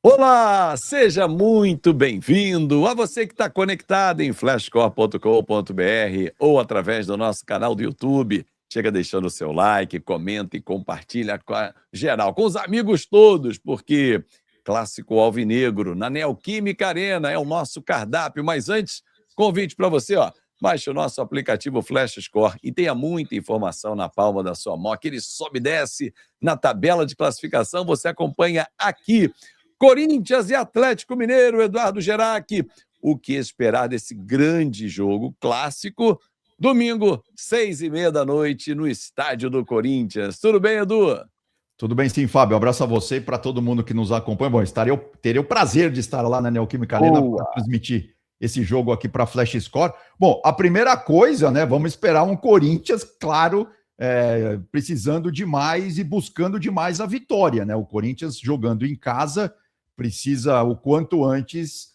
Olá, seja muito bem-vindo a você que está conectado em flashcore.com.br ou através do nosso canal do YouTube. Chega deixando o seu like, comenta e compartilha com a geral, com os amigos todos, porque Clássico Alvinegro na Neoquímica Arena é o nosso cardápio. Mas antes, convite para você, ó, baixe o nosso aplicativo Flash Score e tenha muita informação na palma da sua mão. Aquele sobe e desce na tabela de classificação, você acompanha aqui. Corinthians e Atlético Mineiro, Eduardo Gerac. O que esperar desse grande jogo clássico? Domingo, 6h30 no estádio do Corinthians. Tudo bem, Edu? Tudo bem, sim, Fábio. Um abraço a você e para todo mundo que nos acompanha. Bom, terei o prazer de estar lá na Neoquímica Arena para transmitir esse jogo aqui para Flash Score. Bom, a primeira coisa, né? Vamos esperar um Corinthians, claro, precisando demais e buscando demais a vitória, né? O Corinthians jogando em casa precisa o quanto antes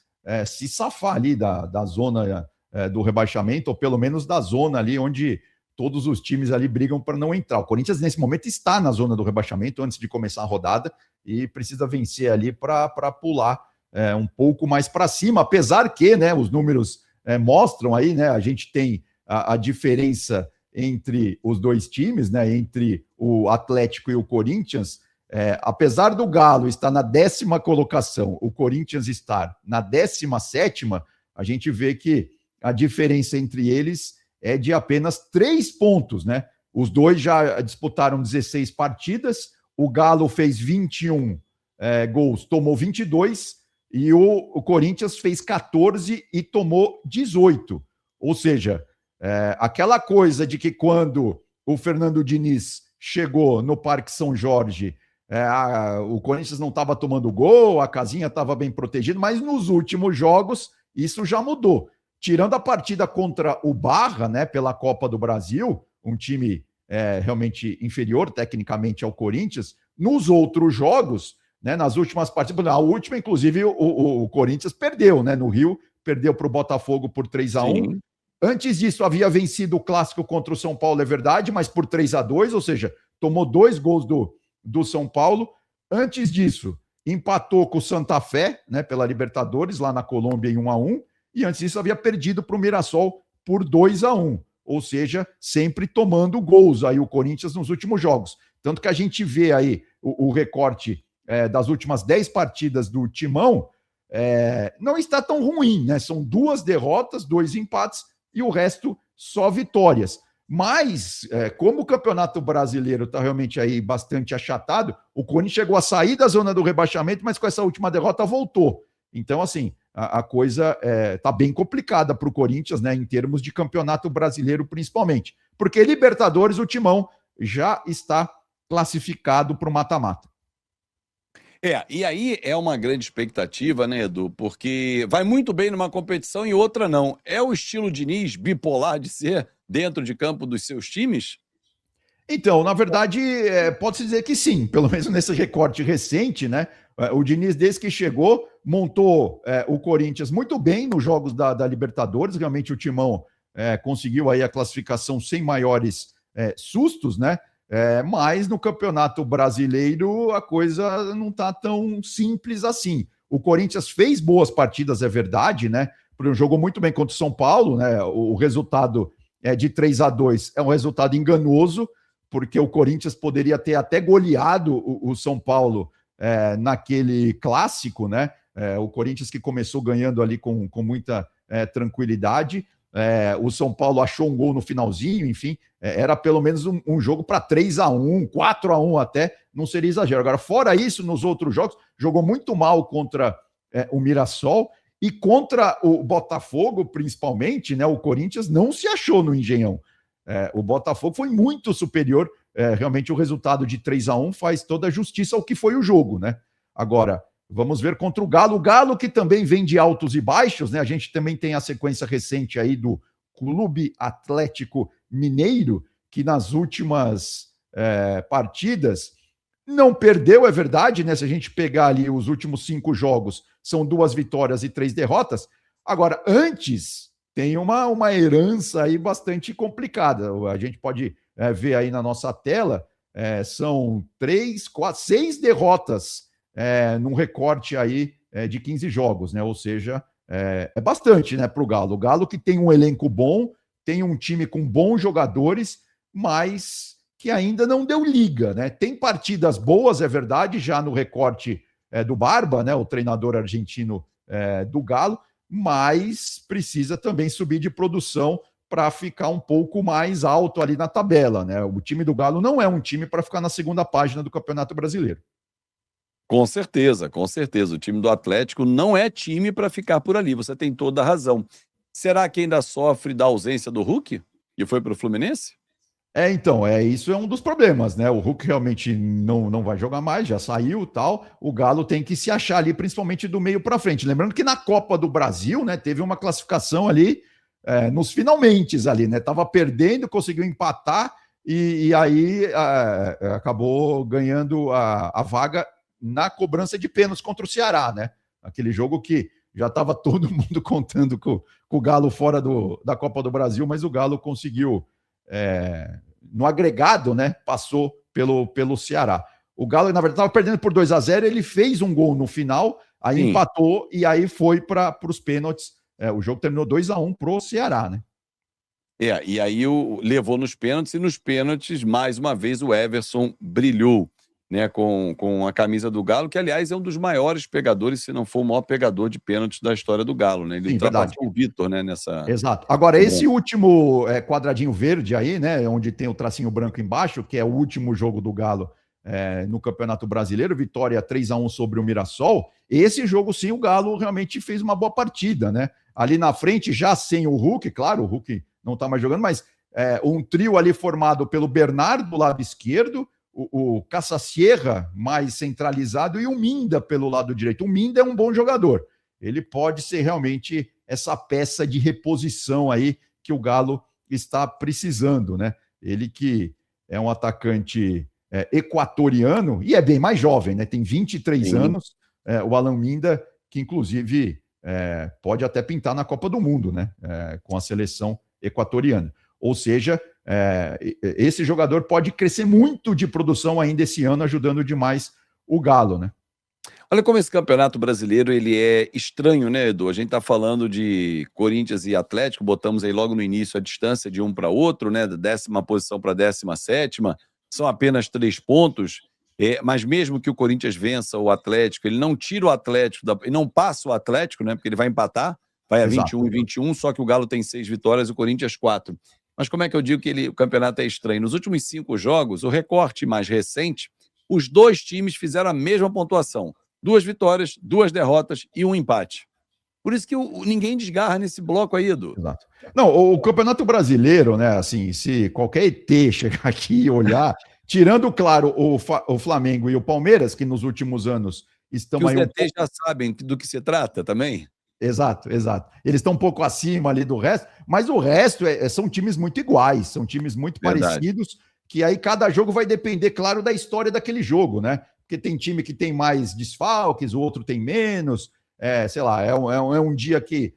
se safar ali da zona do rebaixamento, ou pelo menos da zona ali onde todos os times ali brigam para não entrar. O Corinthians, nesse momento, está na zona do rebaixamento antes de começar a rodada e precisa vencer ali para pular um pouco mais para cima, apesar que, né, os números mostram aí, né, a gente tem a diferença entre os dois times, né, entre o Atlético e o Corinthians. Apesar do Galo estar na 10ª colocação, o Corinthians estar na 17ª, a gente vê que a diferença entre eles é de apenas 3 pontos, né? Os dois já disputaram 16 partidas, o Galo fez 21 gols, tomou 22, e o Corinthians fez 14 e tomou 18. Ou seja, aquela coisa de que quando o Fernando Diniz chegou no Parque São Jorge, o Corinthians não estava tomando gol, a casinha estava bem protegida, mas nos últimos jogos isso já mudou. Tirando a partida contra o Barra, né, pela Copa do Brasil, um time realmente inferior tecnicamente ao Corinthians, nos outros jogos, né, nas últimas partidas, a última, inclusive, o Corinthians perdeu, né, no Rio, perdeu para o Botafogo por 3-1. Sim. Antes disso, havia vencido o clássico contra o São Paulo, é verdade, mas por 3-2, ou seja, tomou 2 gols do São Paulo. Antes disso, empatou com o Santa Fé, né, pela Libertadores, lá na Colômbia, em 1-1. E antes disso havia perdido para o Mirassol por 2-1, ou seja, sempre tomando gols aí o Corinthians nos últimos jogos. Tanto que a gente vê aí o recorte das últimas 10 partidas do Timão, não está tão ruim, né? São 2 derrotas, 2 empates e o resto só vitórias. Mas, como o Campeonato Brasileiro está realmente aí bastante achatado, o Corinthians chegou a sair da zona do rebaixamento, mas com essa última derrota voltou. Então, assim, a coisa está bem complicada para o Corinthians, né, em termos de Campeonato Brasileiro, principalmente. Porque Libertadores, o Timão já está classificado para o mata-mata. E aí é uma grande expectativa, né, Edu? Porque vai muito bem numa competição e outra não. É o estilo Diniz bipolar de ser dentro de campo dos seus times? Então, na verdade, pode-se dizer que sim, pelo menos nesse recorte recente, né? O Diniz, desde que chegou, montou o Corinthians muito bem nos jogos da Libertadores. Realmente o Timão conseguiu aí a classificação sem maiores sustos, né? Mas no Campeonato Brasileiro a coisa não está tão simples assim. O Corinthians fez boas partidas, é verdade, né? Jogou muito bem contra o São Paulo, né? O resultado de 3-2 é um resultado enganoso, porque o Corinthians poderia ter até goleado o São Paulo naquele clássico, né? O Corinthians que começou ganhando ali com muita tranquilidade. O São Paulo achou um gol no finalzinho, enfim, era pelo menos um jogo para 3-1, 4-1 até, não seria exagero. Agora, fora isso, nos outros jogos, jogou muito mal contra o Mirassol e contra o Botafogo, principalmente, né? O Corinthians não se achou no Engenhão. O Botafogo foi muito superior. Realmente o resultado de 3-1 faz toda a justiça ao que foi o jogo, né? Agora, vamos ver contra o Galo. O Galo que também vem de altos e baixos, né? A gente também tem a sequência recente aí do Clube Atlético Mineiro, que nas últimas partidas não perdeu, é verdade, né? Se a gente pegar ali os últimos 5 jogos, são 2 vitórias e 3 derrotas. Agora, antes, tem uma herança aí bastante complicada. A gente pode ver aí na nossa tela, são 3, 4, 6 derrotas num recorte aí de 15 jogos, né? Ou seja, é bastante, né, para o Galo. O Galo que tem um elenco bom, tem um time com bons jogadores, mas que ainda não deu liga, né? Tem partidas boas, é verdade, já no recorte do Barba, né, o treinador argentino do Galo, mas precisa também subir de produção para ficar um pouco mais alto ali na tabela, né? O time do Galo não é um time para ficar na segunda página do Campeonato Brasileiro. Com certeza, com certeza. O time do Atlético não é time para ficar por ali. Você tem toda a razão. Será que ainda sofre da ausência do Hulk? E foi para o Fluminense? Então, isso é um dos problemas, né? O Hulk realmente não vai jogar mais, já saiu e tal. O Galo tem que se achar ali, principalmente do meio para frente. Lembrando que na Copa do Brasil, né, teve uma classificação ali nos finalmentes ali, né? Tava perdendo, conseguiu empatar e aí acabou ganhando a vaga na cobrança de pênaltis contra o Ceará, né? Aquele jogo que já estava todo mundo contando com o Galo fora da Copa do Brasil, mas o Galo conseguiu no agregado, né, passou pelo Ceará. O Galo, na verdade, estava perdendo por 2-0, ele fez um gol no final, aí Sim. empatou e aí foi para os pênaltis. O jogo terminou 2-1 pro Ceará, né? E aí levou nos pênaltis, e nos pênaltis, mais uma vez, o Everson brilhou, né, com a camisa do Galo, que, aliás, é um dos maiores pegadores, se não for o maior pegador de pênaltis da história do Galo, né? Ele Sim, ultrapassou verdade. o Vitor, né, nessa... Exato. Agora, esse último quadradinho verde aí, né, onde tem o tracinho branco embaixo, que é o último jogo do Galo no Campeonato Brasileiro, vitória 3-1 sobre o Mirassol, esse jogo sim, o Galo realmente fez uma boa partida, né? Ali na frente, já sem o Hulk, claro, o Hulk não tá mais jogando, mas um trio ali formado pelo Bernardo do lado esquerdo, o Caça-Sierra mais centralizado e o Minda pelo lado direito. O Minda é um bom jogador. Ele pode ser realmente essa peça de reposição aí que o Galo está precisando, né? Ele que é um atacante equatoriano e é bem mais jovem, né? Tem 23 Sim. anos, o Alan Minda, que inclusive pode até pintar na Copa do Mundo, né? Com a seleção equatoriana. Ou seja, esse jogador pode crescer muito de produção ainda esse ano, ajudando demais o Galo, né? Olha como esse Campeonato Brasileiro ele é estranho, né, Edu? A gente está falando de Corinthians e Atlético, botamos aí logo no início a distância de um para outro, né, da 10ª posição para a 17ª, são apenas 3 pontos, mas mesmo que o Corinthians vença o Atlético, ele não tira o Atlético, ele não passa o Atlético, né, porque ele vai empatar, vai a 21 e 21, só que o Galo tem 6 vitórias e o Corinthians 4. Mas como é que eu digo que o campeonato é estranho? Nos últimos 5 jogos, o recorte mais recente, os 2 times fizeram a mesma pontuação. 2 vitórias, 2 derrotas e 1 empate. Por isso que ninguém desgarra nesse bloco aí, Edu. Exato. Não, o Campeonato Brasileiro, né, assim, se qualquer ET chegar aqui e olhar, tirando, claro, o Flamengo e o Palmeiras, que nos últimos anos estão que aí os ETs já sabem do que se trata também. Exato, exato. Eles estão um pouco acima ali do resto, mas o resto são times muito iguais, são times muito parecidos, que aí cada jogo vai depender, claro, da história daquele jogo, né? Porque tem time que tem mais desfalques, o outro tem menos, sei lá, é um dia que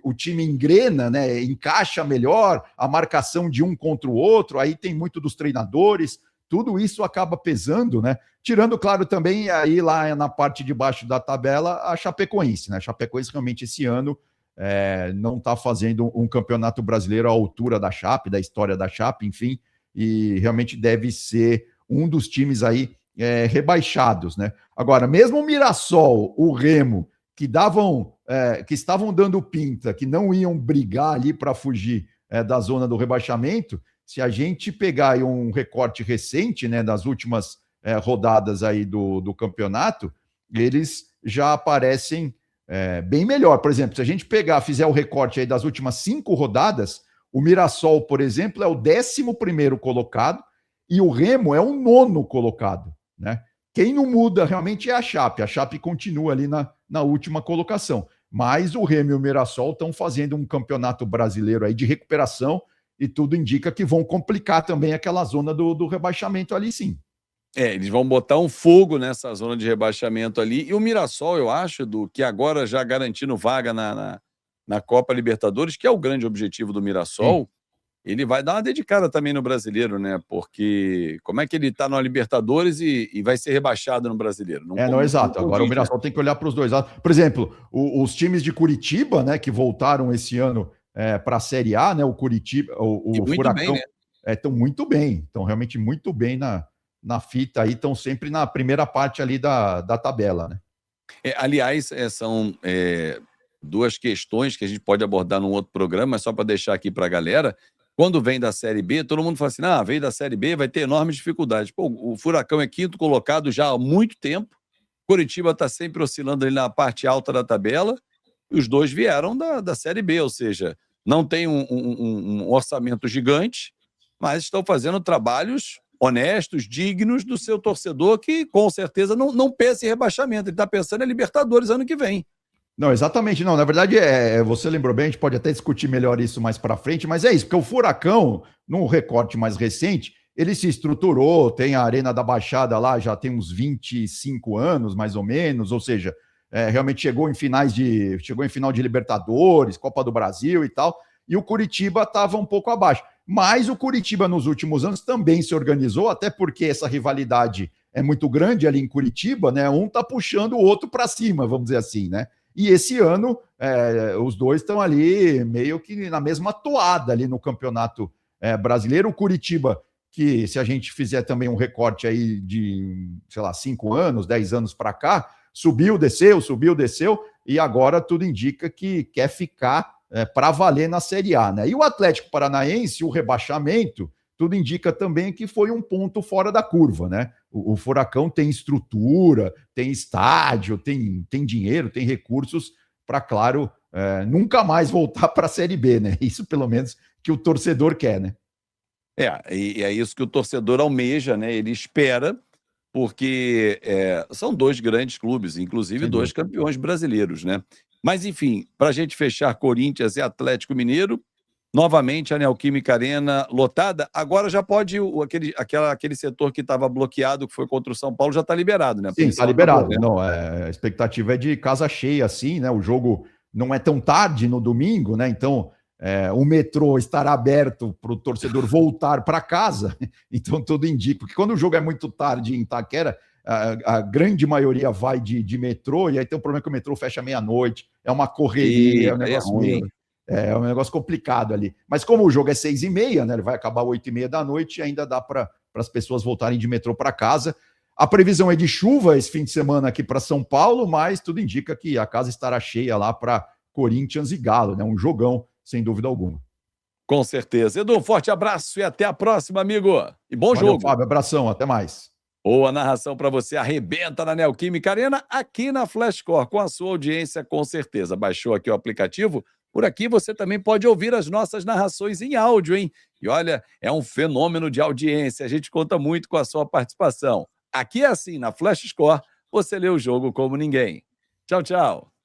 o time engrena, né? Encaixa melhor, a marcação de um contra o outro, aí tem muito dos treinadores, tudo isso acaba pesando, né? Tirando, claro, também aí lá na parte de baixo da tabela, a Chapecoense, né? A Chapecoense realmente esse ano não está fazendo um campeonato brasileiro à altura da Chape, da história da Chape, enfim, e realmente deve ser um dos times aí rebaixados, né? Agora, mesmo o Mirassol, o Remo, que estavam dando pinta, que não iam brigar ali para fugir da zona do rebaixamento, se a gente pegar aí um recorte recente, né, das últimas rodadas aí do campeonato, eles já aparecem bem melhor. Por exemplo, se a gente fizer o recorte aí das últimas 5 rodadas, o Mirassol, por exemplo, é o 11º colocado e o Remo é o 9º colocado, né? Quem não muda realmente é a Chape continua ali na última colocação, mas o Remo e o Mirassol estão fazendo um campeonato brasileiro aí de recuperação e tudo indica que vão complicar também aquela zona do rebaixamento ali, sim. Eles vão botar um fogo nessa zona de rebaixamento ali. E o Mirassol, eu acho, Edu, que agora já garantindo vaga na Copa Libertadores, que é o grande objetivo do Mirassol, ele vai dar uma dedicada também no Brasileiro, né? Porque como é que ele está na Libertadores e vai ser rebaixado no Brasileiro? Não, exato. Agora o Mirassol tem que olhar para os dois lados. Por exemplo, os times de Curitiba, né, que voltaram esse ano para a Série A, né? O Curitiba, o Furacão, estão muito bem, estão realmente muito bem na fita aí, estão sempre na primeira parte ali da tabela, né? Aliás, são duas questões que a gente pode abordar num outro programa, só para deixar aqui para a galera. Quando vem da Série B, todo mundo fala assim, veio da Série B, vai ter enormes dificuldades. Pô, o Furacão é quinto colocado já há muito tempo, Curitiba está sempre oscilando ali na parte alta da tabela, e os dois vieram da Série B, ou seja, não tem um orçamento gigante, mas estão fazendo trabalhos honestos, dignos do seu torcedor, que com certeza não pensa em rebaixamento, ele está pensando em Libertadores ano que vem. Não, exatamente não. Na verdade, você lembrou bem, a gente pode até discutir melhor isso mais para frente, mas é isso, porque o Furacão, num recorte mais recente, ele se estruturou, tem a Arena da Baixada lá, já tem uns 25 anos, mais ou menos, ou seja, realmente chegou em final de Libertadores, Copa do Brasil e tal, e o Curitiba estava um pouco abaixo. Mas o Curitiba, nos últimos anos, também se organizou, até porque essa rivalidade é muito grande ali em Curitiba, né? Um tá puxando o outro para cima, vamos dizer assim, né? E esse ano, os dois estão ali meio que na mesma toada ali no Campeonato Brasileiro. O Curitiba, que se a gente fizer também um recorte aí de, sei lá, 5 anos, 10 anos para cá, subiu, desceu, e agora tudo indica que quer ficar para valer na Série A, né? E o Atlético Paranaense, o rebaixamento, tudo indica também que foi um ponto fora da curva, né? O Furacão tem estrutura, tem estádio, tem dinheiro, tem recursos para, claro, nunca mais voltar para a Série B, né? Isso pelo menos que o torcedor quer, né? E é isso que o torcedor almeja, né? Ele espera, porque são dois grandes clubes, inclusive dois campeões brasileiros, né? Mas, enfim, para a gente fechar Corinthians e Atlético Mineiro, novamente a Neoquímica Arena lotada. Agora já pode, aquele setor que estava bloqueado, que foi contra o São Paulo, já está liberado, né? Sim, está liberado. Né? Não, a expectativa é de casa cheia, assim, né? O jogo não é tão tarde no domingo, né? Então, o metrô estará aberto para o torcedor voltar para casa. Então, tudo indica. Porque quando o jogo é muito tarde em Itaquera, a grande maioria vai de metrô, e aí tem um problema que o metrô fecha meia-noite, é uma correria, é um negócio ruim. É um negócio complicado ali. Mas como o jogo é 6h30, né? Ele vai acabar 8h30 da noite e ainda dá para as pessoas voltarem de metrô para casa. A previsão é de chuva esse fim de semana aqui para São Paulo, mas tudo indica que a casa estará cheia lá para Corinthians e Galo, né? Um jogão, sem dúvida alguma. Com certeza. Edu, forte abraço e até a próxima, amigo. E bom jogo. Fábio, abração, até mais. Boa narração para você, arrebenta na Neoquímica Arena, aqui na Flashcore, com a sua audiência, com certeza. Baixou aqui o aplicativo? Por aqui você também pode ouvir as nossas narrações em áudio, hein? E olha, é um fenômeno de audiência, a gente conta muito com a sua participação. Aqui é assim, na Flashcore, você lê o jogo como ninguém. Tchau, tchau.